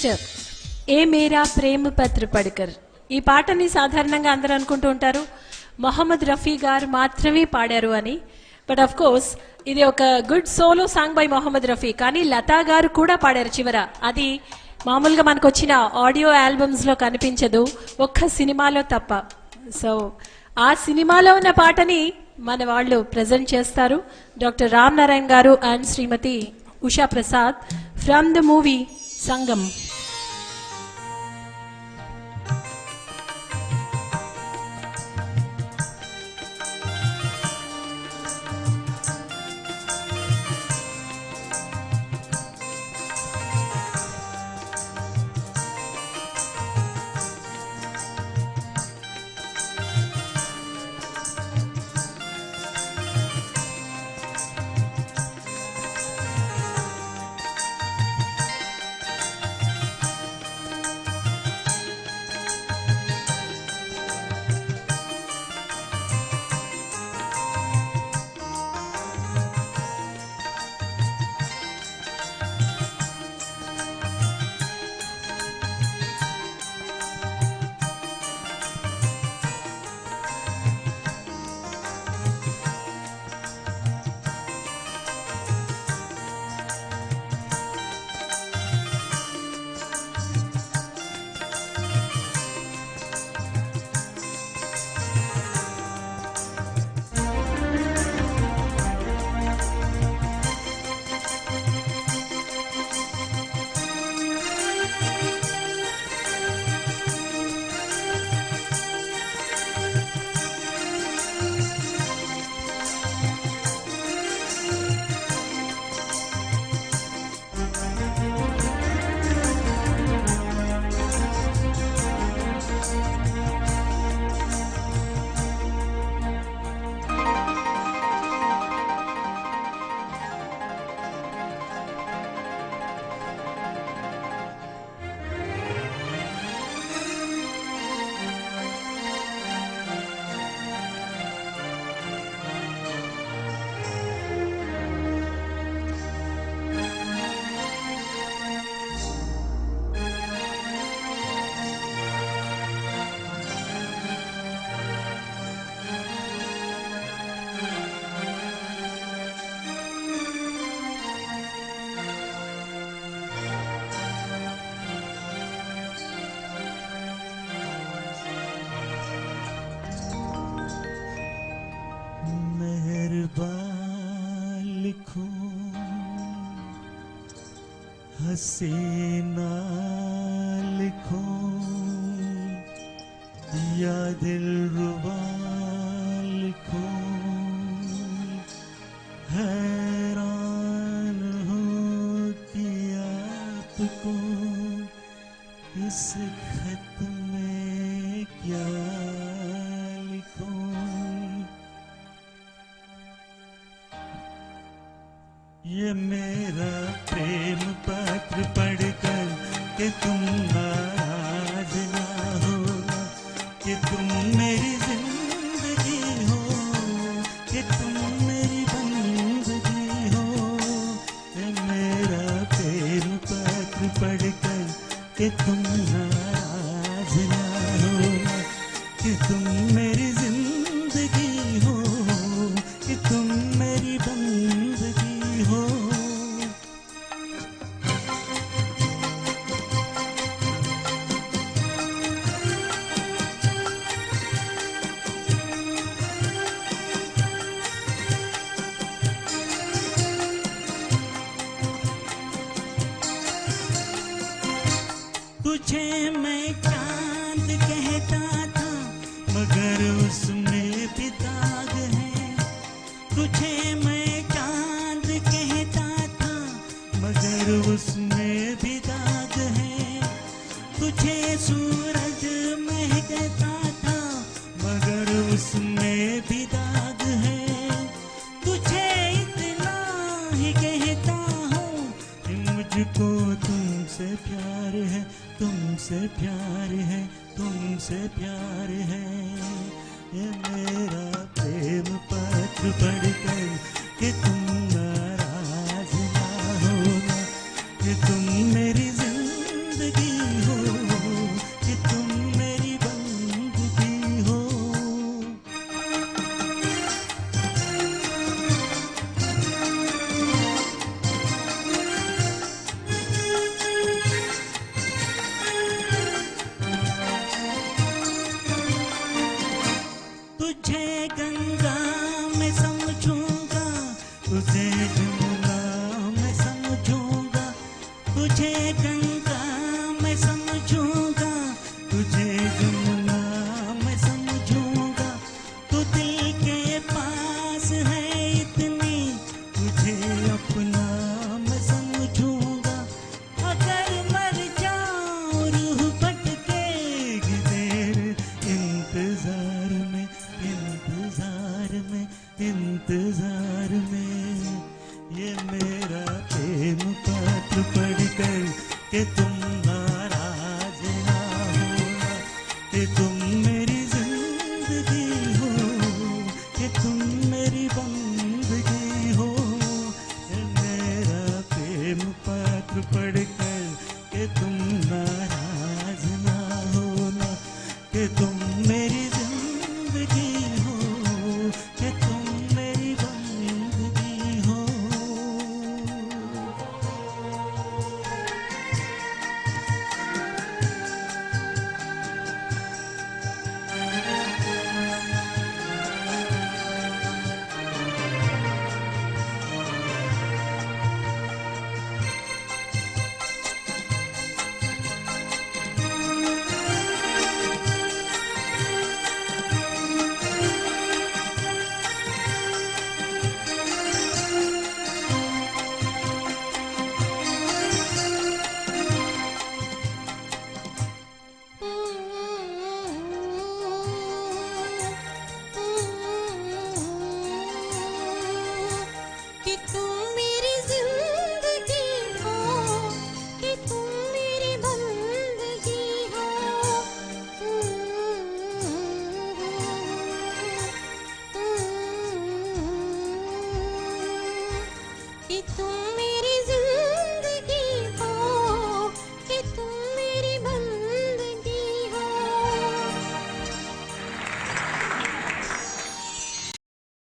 Next ఏ మేరా ప్రేమ పత్ర పడకర్. ఈ పాటని సాధారణంగా అందరూ అనుకుంటూ ఉంటారు మొహమ్మద్ రఫీ గారు మాత్రమే పాడారు అని. బట్ ఆఫ్ కోర్స్ ఇది ఒక good solo song by Mohammed Rafi, కానీ లతా గారు కూడా పాడారు చివర. అది మామూలుగా మనకు వచ్చిన ఆడియో ఆల్బమ్స్లో కనిపించదు, ఒక్క సినిమాలో తప్ప. సో ఆ సినిమాలో ఉన్న పాటని మన వాళ్ళు ప్రజెంట్ చేస్తారు. Doctor Ram Narayan garu and Shrimati Usha Prasad from the movie Sangam. लिखो हसीना लिखो या दिलरुबा लिखो हैरान हो कि आपको इस खत में क्या लिखो। ये मेरा प्रेम पत्र पढ़कर कि तुम नाराज ना होना, कि तुम मेरी जिंदगी हो, कि तुम मेरी बंदगी हो। ये मेरा प्रेम पत्र पढ़कर कि तुम नाराज ना होना, कि तुम मेरी जिंदगी हो, कि तुम मेरी बंदगी हो। तुझे मैं चांद कहता था मगर उसमें भी दाग है। तुझे मैं चांद कहता था मगर उसमें भी दाग है। तुझे सूरज मैं कहता था मगर उसमें भी दाग है। तुझे इतना ही कहता हूँ कि मुझको तुमसे प्यार है, तुमसे प्यार है, तुमसे प्यार है। ये मेरा प्रेम पत्र पढ़कर कि तुम नाराज ना होना, कि तुम मेरी जिंदगी जिंदगी हो, कि तुम मेरी बंदगी हो। तुझे गंगा मैं समझूंगा, तुझे जमुना मैं समझूंगा, तुझे गंगा मैं समझूंगा, तुझे जमुना मैं समझूंगा। तू दिल के पास है इतनी, तुझे अपना मैं समझूंगा। अगर मर जाऊं रूह भटकेगी तेरे इंतजार में, इंतजार में, इंतजार में। ये मेरा प्रेम पत्र पढ़कर के तुम नाराज ना होना, कि तुम मेरी जिंदगी हो, कि तुम मेरी बंदगी हो। ये मेरा प्रेम पत्र पढ़कर के तुम नाराज ना होना, कि तुम मेरी जिंदगी हो, कि तुम मेरी बंदगी हो। कि तू